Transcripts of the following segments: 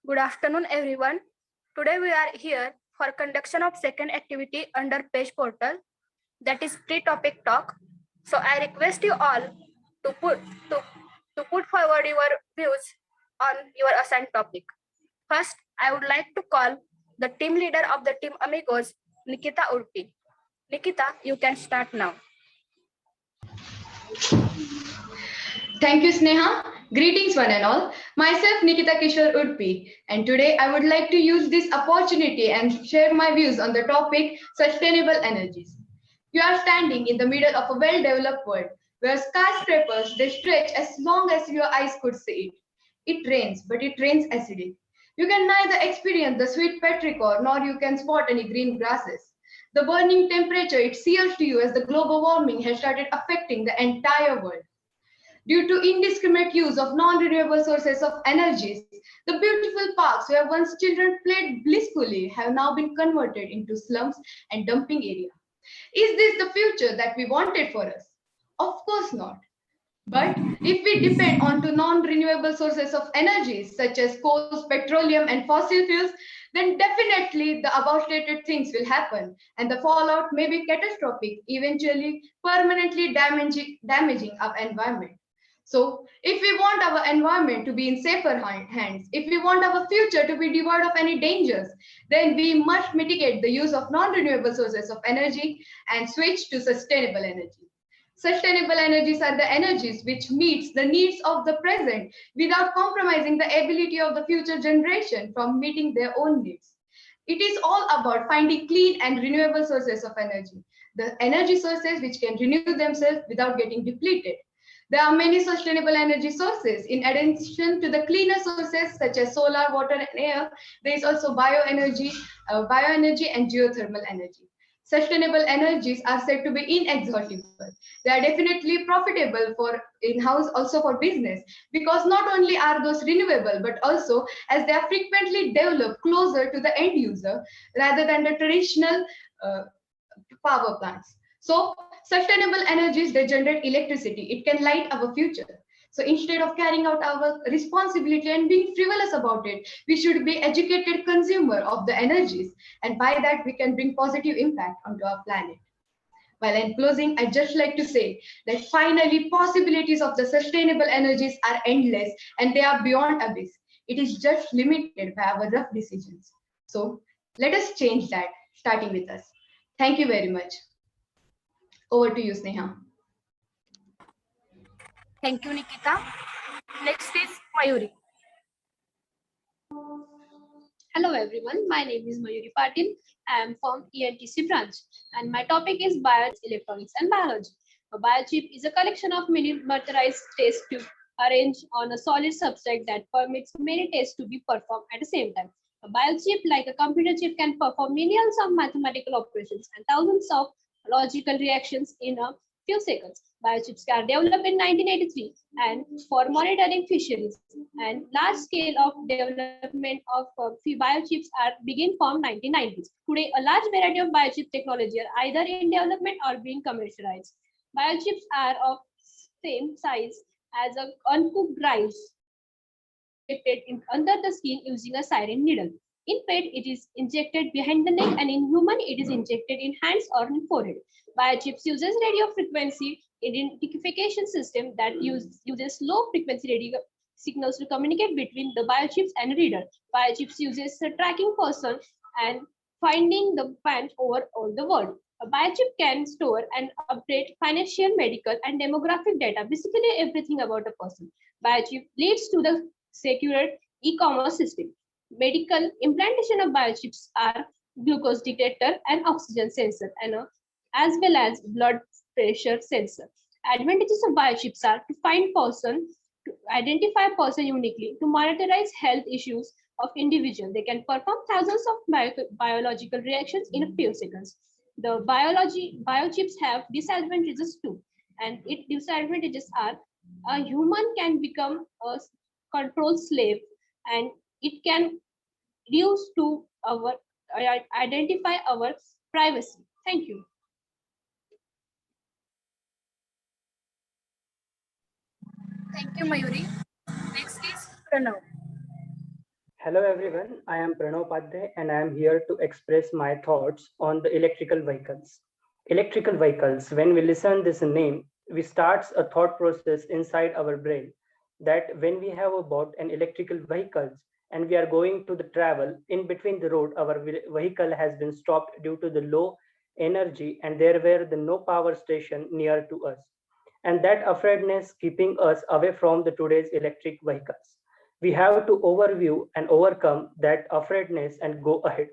Good afternoon, everyone. Today we are here for conduction of second activity under page portal, that is pre-topic talk. So I request you all to put forward your views on your assigned topic. First, I would like to call the team leader of the team Amigos, Nikita Urpi. Nikita, you can start now. Thank you, Sneha. Greetings, one and all. Myself, Nikita Kishore Urpi, and today I would like to use this opportunity and share my views on the topic sustainable energies. You are standing in the middle of a well-developed world where skyscrapers they stretch as long as your eyes could see it. It rains, but it rains acidic. You can neither experience the sweet petrichor nor you can spot any green grasses. The burning temperature it seals to you as the global warming has started affecting the entire world. Due to indiscriminate use of non-renewable sources of energies, the beautiful parks where once children played blissfully have now been converted into slums and dumping area. Is this the future that we wanted for us? Of course not. But if we depend on to non-renewable sources of energies such as coal, petroleum, and fossil fuels, then definitely the above stated things will happen, and the fallout may be catastrophic, eventually permanently damaging our environment. So, if we want our environment to be in safer hands, if we want our future to be devoid of any dangers, then we must mitigate the use of non-renewable sources of energy and switch to sustainable energy. Sustainable energies are the energies which meets the needs of the present without compromising the ability of the future generation from meeting their own needs. It is all about finding clean and renewable sources of energy, the energy sources which can renew themselves without getting depleted. There are many sustainable energy sources. In addition to the cleaner sources such as solar, water, and air, there is also bioenergy and geothermal energy. Sustainable energies are said to be inexhaustible. They are definitely profitable for in-house, also for business, because not only are those renewable, but also as they are frequently developed closer to the end user rather than the traditional uh, power plants. So sustainable energies, they generate electricity. It can light our future. So instead of carrying out our responsibility and being frivolous about it, we should be educated consumer of the energies. And by that, we can bring positive impact onto our planet. While in closing, I'd just like to say that finally possibilities of the sustainable energies are endless and they are beyond abyss. It is just limited by our rough decisions. So let us change that, starting with us. Thank you very much. Over to you, Sneha. Thank you, Nikita. Next is Mayuri. Hello everyone, my name is Mayuri Patil. I am from ENTC branch and my topic is Biology, Electronics and Biology. A biochip is a collection of miniaturized test tubes arranged on a solid substrate that permits many tests to be performed at the same time. A biochip, like a computer chip, can perform millions of mathematical operations and thousands of logical reactions in a few seconds. Biochips are developed in 1983 and for monitoring fisheries, and large scale of development of biochips are begin from 1990s. Today, a large variety of biochip technology are either in development or being commercialized. Biochips are of same size as a uncooked rice under the skin using a siren needle. In pet, it is injected behind the neck, and in human, it is injected in hands or in forehead. Biochips uses radio frequency identification system that uses low frequency radio signals to communicate between the biochips and reader. Biochips uses a tracking person and finding the fans over all the world. A biochip can store and update financial, medical, and demographic data, basically everything about a person. Biochip leads to the secure e-commerce system. Medical implantation of biochips are glucose detector and oxygen sensor, and as well as blood pressure sensor. Advantages of biochips are to find person, to identify person uniquely, to monitorize health issues of individual. They can perform thousands of biological reactions in a few seconds. The biochips have disadvantages too, and its disadvantages are a human can become a control slave, and it can use to our identify our privacy. Thank you. Thank you, Mayuri. Next is Pranav. Hello everyone, I am Pranav Padre and I am here to express my thoughts on the electrical vehicles. Electrical vehicles, when we listen this name, we start a thought process inside our brain that when we have bought an electrical vehicles and we are going to the travel in between the road, our vehicle has been stopped due to the low energy and there were the no power station near to us. And that afraidness keeping us away from the today's electric vehicles. We have to overview and overcome that afraidness and go ahead.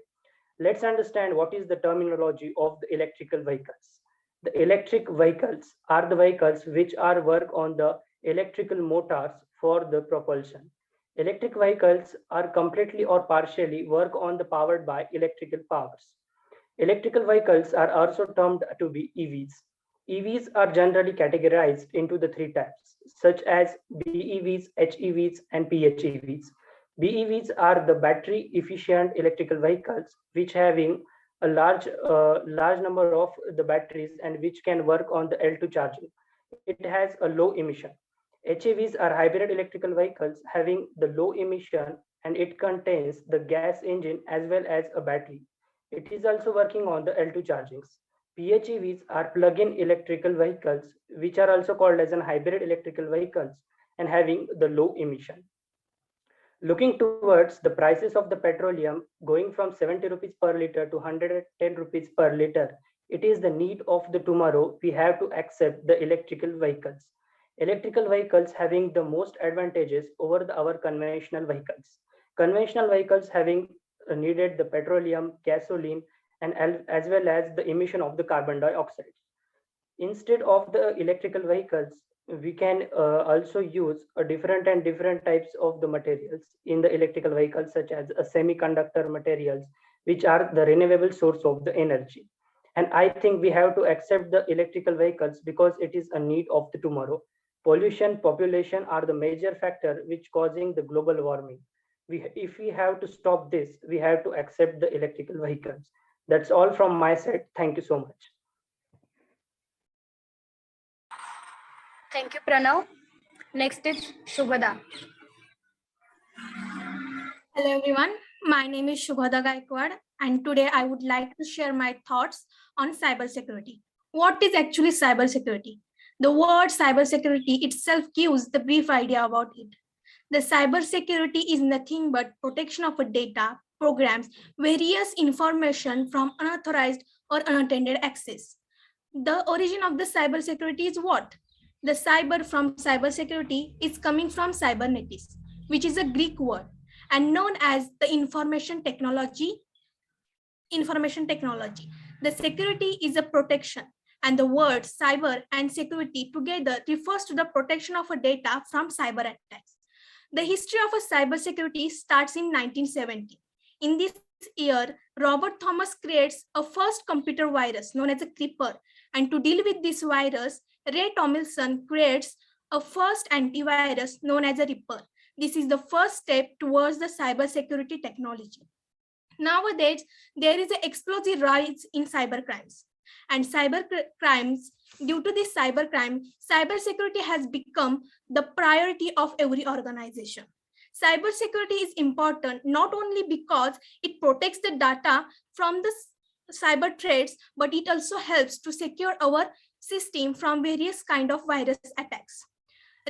Let's understand what is the terminology of the electrical vehicles. The electric vehicles are the vehicles which are work on the electrical motors for the propulsion. Electric vehicles are completely or partially work on the powered by electrical powers. Electrical vehicles are also termed to be EVs. EVs are generally categorized into the three types, such as BEVs, HEVs, and PHEVs. BEVs are the battery efficient electrical vehicles which having a large number of the batteries and which can work on the L2 charging. It has a low emission. HEVs are hybrid electrical vehicles having the low emission and it contains the gas engine as well as a battery. It is also working on the L2 chargings. PHEVs are plug-in electrical vehicles, which are also called as an hybrid electrical vehicles and having the low emission. Looking towards the prices of the petroleum going from 70 rupees per liter to 110 rupees per liter, it is the need of the tomorrow we have to accept the electrical vehicles. Electrical vehicles having the most advantages over our conventional vehicles. Conventional vehicles having needed the petroleum, gasoline, and as well as the emission of the carbon dioxide. Instead of the electrical vehicles, we can also use a different types of the materials in the electrical vehicles, such as a semiconductor materials, which are the renewable source of the energy. And I think we have to accept the electrical vehicles because it is a need of the tomorrow. Pollution, population are the major factor which causing the global warming. If we have to stop this, we have to accept the electrical vehicles. That's all from my side. Thank you so much. Thank you, Pranav. Next is Shubhada. Hello everyone, my name is Shubhada Gaikwad and today I would like to share my thoughts on cybersecurity. What is actually cybersecurity? The word cybersecurity itself gives the brief idea about it. The cybersecurity is nothing but protection of a data, programs, various information from unauthorized or unattended access. The origin of the cybersecurity is what? The cyber from cybersecurity is coming from cybernetics, which is a Greek word and known as the information technology. The security is a protection, and the words cyber and security together refers to the protection of a data from cyber attacks. The history of a cybersecurity starts in 1970. In this year, Robert Thomas creates a first computer virus known as a Creeper, and to deal with this virus, Ray Tomlinson creates a first antivirus known as a Ripper. This is the first step towards the cybersecurity technology. Nowadays, there is an explosive rise in cybercrimes. And cybercrimes, due to this cybercrime, cybersecurity has become the priority of every organization. Cybersecurity is important not only because it protects the data from the cyber threats, but it also helps to secure our system from various kind of virus attacks.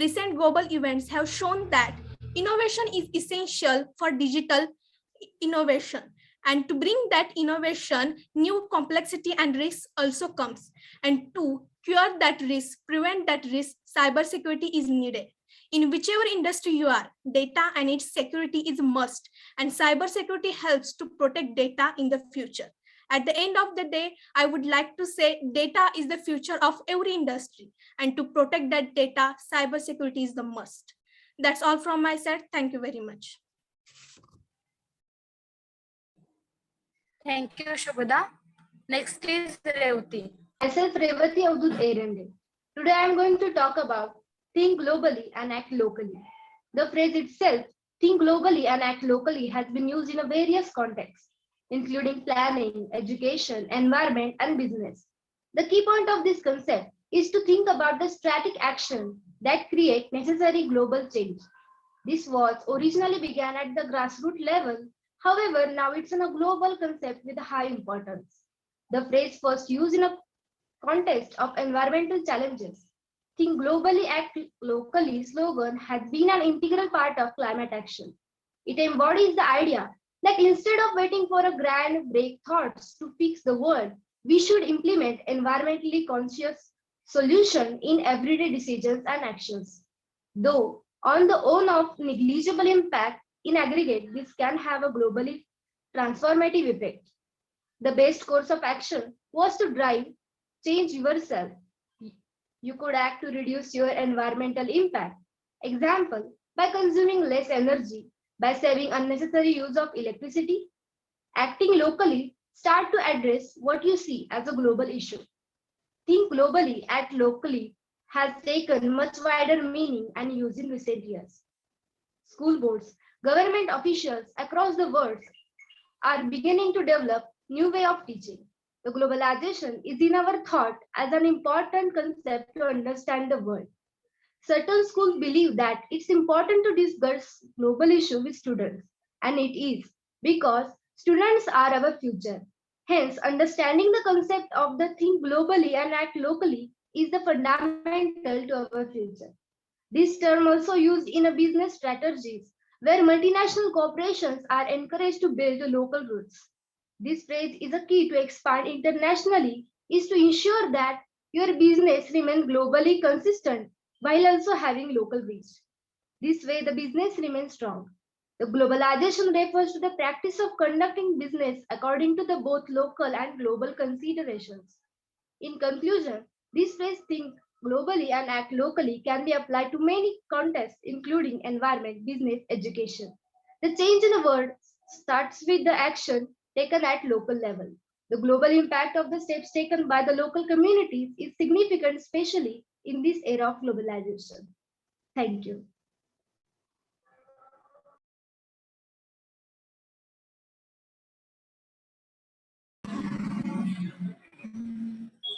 Recent global events have shown that innovation is essential for digital innovation. And to bring that innovation, new complexity and risk also comes. And to cure that risk, prevent that risk, cybersecurity is needed. In whichever industry you are, data and its security is a must. And cybersecurity helps to protect data in the future. At the end of the day, I would like to say data is the future of every industry. And to protect that data, cybersecurity is the must. That's all from my side. Thank you very much. Thank you, Shubhada. Next is Revati. Myself, Revati Avdut Erende. Today I am going to talk about think globally and act locally. The phrase itself, think globally and act locally, has been used in a various contexts, including planning, education, environment, and business. The key point of this concept is to think about the strategic action that create necessary global change. This was originally began at the grassroots level. However, now it's a global concept with high importance. The phrase first used in a context of environmental challenges. Think globally, act locally slogan has been an integral part of climate action. It embodies the idea that instead of waiting for a grand break thoughts to fix the world, we should implement environmentally conscious solution in everyday decisions and actions. Though on the own of negligible impact, in aggregate, this can have a globally transformative effect. The best course of action was to drive change yourself. You could act to reduce your environmental impact. Example, by consuming less energy, by saving unnecessary use of electricity, acting locally, start to address what you see as a global issue. Think globally, act locally has taken much wider meaning and use in recent years. School boards, government officials across the world are beginning to develop new way of teaching. The globalization is in our thought as an important concept to understand the world. Certain schools believe that it's important to discuss global issue with students, and it is because students are our future. Hence, understanding the concept of the think globally and act locally is the fundamental to our future. This term also used in a business strategies where multinational corporations are encouraged to build local roots. This phrase is a key to expand internationally is to ensure that your business remains globally consistent while also having local reach. This way the business remains strong. The globalization refers to the practice of conducting business according to the both local and global considerations. In conclusion, this phrase think globally and act locally can be applied to many contexts, including environment, business, education. The change in the world starts with the action taken at local level. The global impact of the steps taken by the local communities is significant, especially in this era of globalization. Thank you.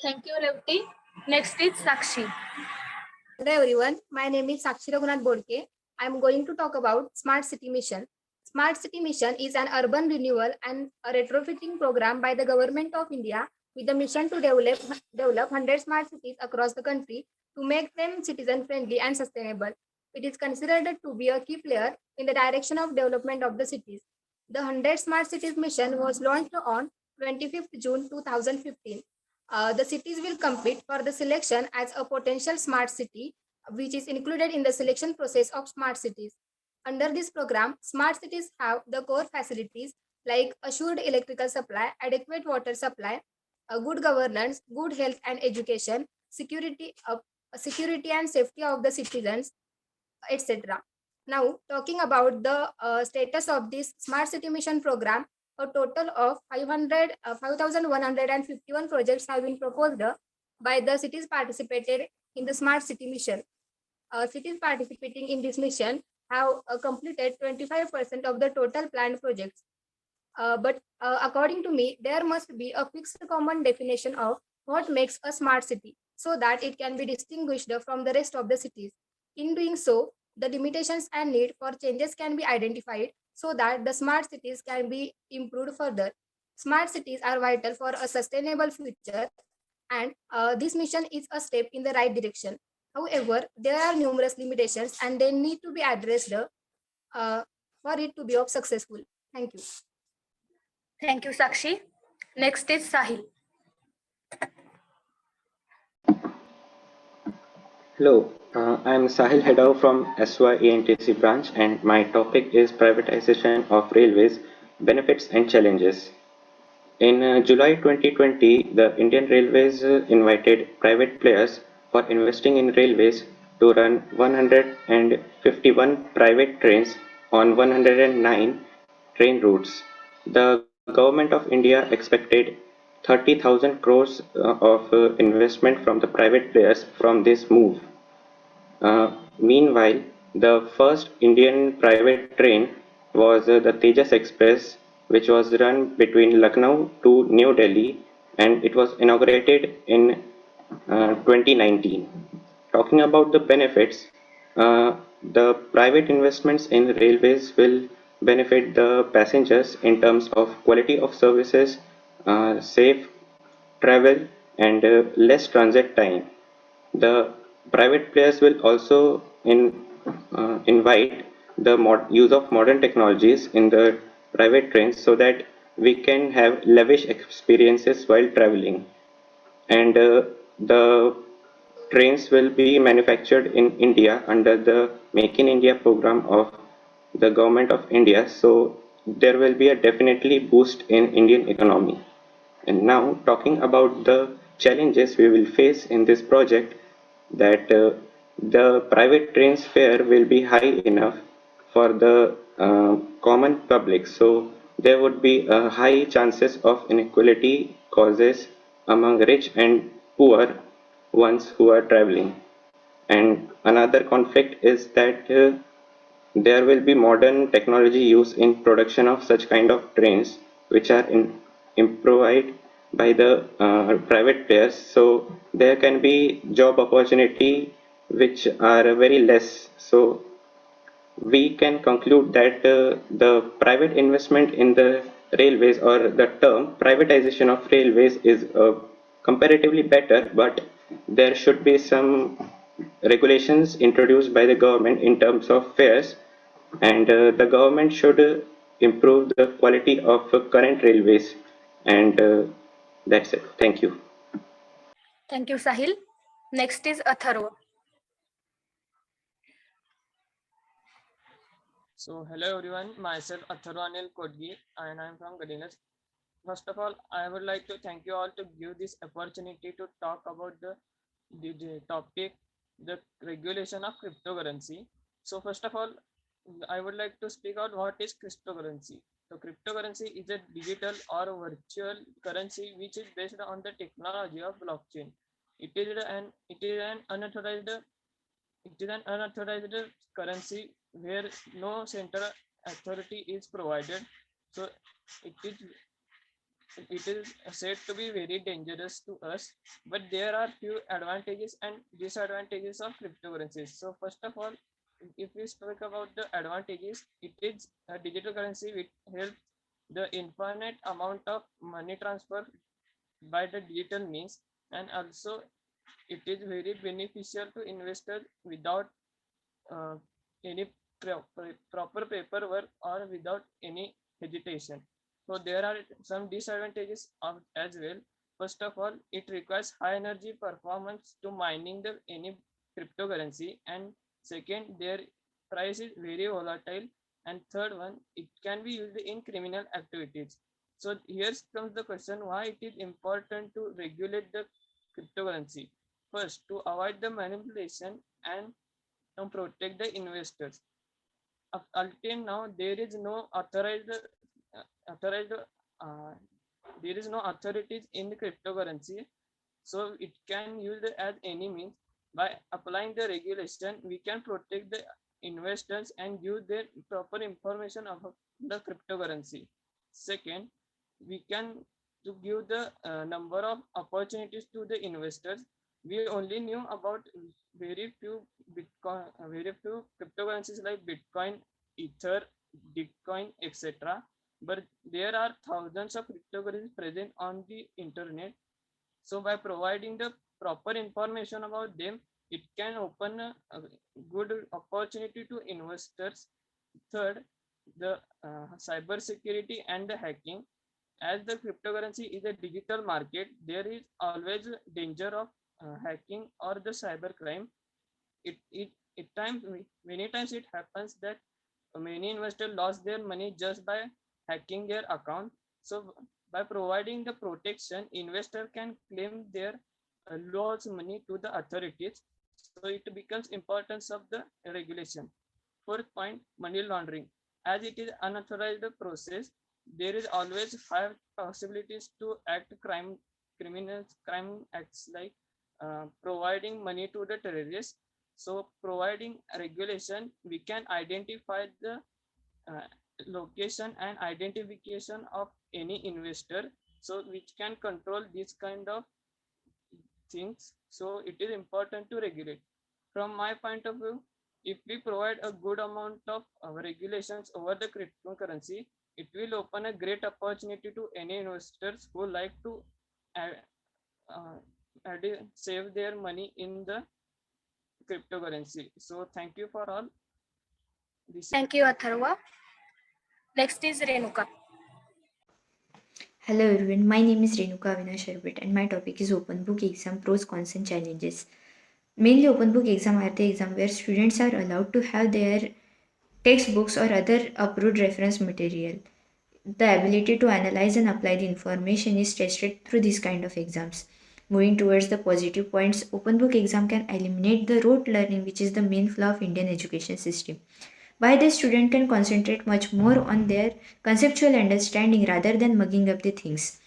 Thank you, Revati. Next is Sakshi. Hello everyone, my name is Sakshi Raghunath Bodke. I am going to talk about Smart City Mission. Smart City Mission is an urban renewal and a retrofitting program by the Government of India with the mission to develop 100 smart cities across the country to make them citizen friendly and sustainable. It is considered to be a key player in the direction of development of the cities. The 100 Smart Cities Mission was launched on 25th June 2015. The cities will compete for the selection as a potential smart city, which is included in the selection process of smart cities. Under this program, smart cities have the core facilities like assured electrical supply, adequate water supply, good governance, good health and education, security and safety of the citizens, etc. Now, talking about the status of this Smart City Mission program, a total of 5,151 projects have been proposed by the cities participated in the Smart City Mission. Cities participating in this mission have completed 25% of the total planned projects. But according to me, there must be a fixed common definition of what makes a smart city so that it can be distinguished from the rest of the cities. In doing so, the limitations and need for changes can be identified so that the smart cities can be improved further. Smart cities are vital for a sustainable future, and this mission is a step in the right direction. However, there are numerous limitations and they need to be addressed for it to be of successful. Thank you. Thank you, Sakshi. Next is Sahil. Hello, I'm Sahil Hedao from SY ENTC branch, and my topic is privatization of railways, benefits and challenges. In July 2020, the Indian Railways invited private players for investing in railways to run 151 private trains on 109 train routes. The Government of India expected 30,000 crores of investment from the private players from this move. Meanwhile, the first Indian private train was the Tejas Express, which was run between Lucknow to New Delhi, and it was inaugurated in 2019. Talking about the benefits, The private investments in railways will benefit the passengers in terms of quality of services, safe travel, and less transit time. The private players will also invite the use of modern technologies in the private trains so that we can have lavish experiences while traveling. And the trains will be manufactured in India under the Make in India program of the government of India. So there will be a definitely boost in Indian economy. And now talking about the challenges we will face in this project, that the private trains fare will be high enough for the common public. So there would be high chances of inequality causes among rich and poor ones who are traveling. And another conflict is that there will be modern technology used in production of such kind of trains, which are improvised by the private players. So there can be job opportunity which are very less. So we can conclude that the private investment in the railways, or the term privatization of railways, is comparatively better, but there should be some regulations introduced by the government in terms of fares, and the government should improve the quality of current railways. And that's it. Thank you. Thank you, Sahil. Next is Atharva. So hello everyone, myself Atharwanil Kodgi and I'm from Gadinas. First of all, I would like to thank you all to give this opportunity to talk about the topic, the regulation of cryptocurrency. So first of all, I would like to speak out what is cryptocurrency. So cryptocurrency is a digital or virtual currency which is based on the technology of blockchain. It is an unauthorized currency where no central authority is provided. So it is it is said to be very dangerous to us, but there are few advantages and disadvantages of cryptocurrencies. So first of all, if we speak about the advantages, it is a digital currency which helps the infinite amount of money transfer by the digital means, and also it is very beneficial to investors without uh, any proper paperwork or without any hesitation. So there are some disadvantages of as well. First of all, it requires high energy performance to mining the any cryptocurrency, and second, their price is very volatile, and third one, it can be used in criminal activities. So here comes the question, why it is important to regulate the cryptocurrency. First, to avoid the manipulation and protect the investors. Until now, there is no authorized uh, there is no authorities in the cryptocurrency, so it can use it as any means. By applying the regulation, we can protect the investors and give their proper information about the cryptocurrency. Second, we can to give the number of opportunities to the investors. We only knew about very few very few cryptocurrencies like Bitcoin, Ether, Bitcoin, etc. But there are thousands of cryptocurrencies present on the internet. So by providing the proper information about them, it can open a good opportunity to investors. Third, the cyber security and the hacking. As the cryptocurrency is a digital market, there is always a danger of hacking or the cyber crime. It times Many times it happens that many investors lost their money just by hacking their account. So by providing the protection, investor can claim their lost money to the authorities. So it becomes importance of the regulation. Fourth point, money laundering. As it is unauthorized process, there is always high possibilities to act crime acts like providing money to the terrorists. So providing regulation, we can identify the uh, location and identification of any investor, so which can control this kind of things. So it is important to regulate. From my point of view, If we provide a good amount of regulations over the cryptocurrency, it will open a great opportunity to any investors who like to save their money in the cryptocurrency. So thank you for all. Thank you, Atharva. Next is Renuka. Hello everyone, my name is Renuka Avinash and my topic is Open Book Exam Pros, Cons and Challenges. Mainly open book exam are the exam where students are allowed to have their textbooks or other approved reference material. The ability to analyze and apply the information is tested through these kind of exams. Moving towards the positive points, open book exam can eliminate the rote learning, which is the main flaw of Indian education system. By this, student can concentrate much more on their conceptual understanding rather than mugging up the things.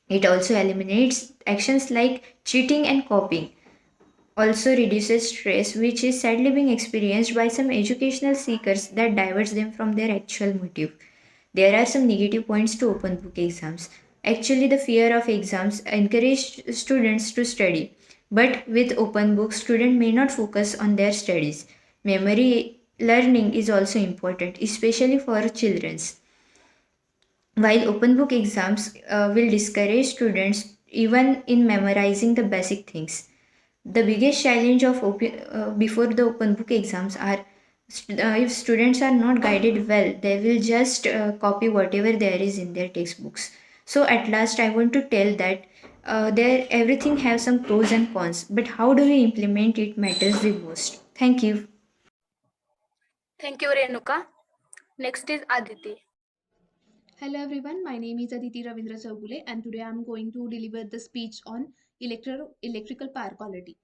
It also eliminates actions like cheating and copying. Also reduces stress, which is sadly being experienced by some educational seekers that diverts them from their actual motive. There are some negative points to open book exams. Actually, the fear of exams encourages students to study, but with open books, student may not focus on their studies. Memory learning is also important, especially for children's. While open book exams will discourage students even in memorizing the basic things. The biggest challenge of before the open book exams are if students are not guided well, they will just copy whatever there is in their textbooks. So at last, I want to tell that there everything has some pros and cons, but how do we implement it matters the most. Thank you. Thank you, Renuka. Next is Aditi. Hello everyone, my name is Aditi Ravindra Chaugule and today I'm going to deliver the speech on electrical power quality.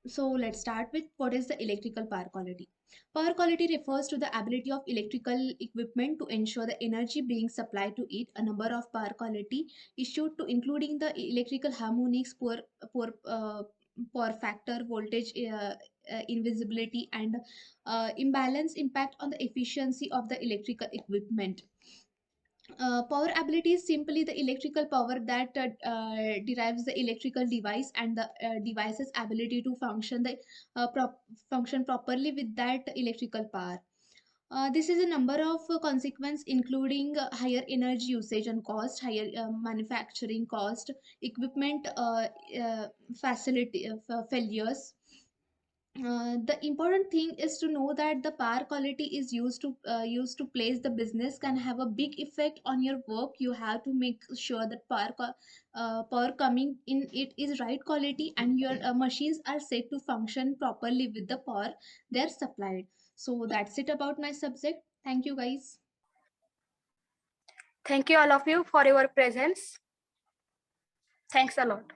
So let's start with what is the electrical power quality. Power quality refers to the ability of electrical equipment to ensure the energy being supplied to it. A number of power quality issued to including the electrical harmonics, poor factor, voltage invisibility and imbalance impact on the efficiency of the electrical equipment. Power ability is simply the electrical power that derives the electrical device and the device's ability to function properly with that electrical power. This is a number of consequence including higher energy usage and cost, higher manufacturing cost, equipment facility failures. The important thing is to know that the power quality is used to place the business can have a big effect on your work. You have to make sure that power coming in it is right quality and your machines are set to function properly with the power they're supplied. So that's it about my subject. Thank you guys. Thank you all of you for your presence. Thanks a lot.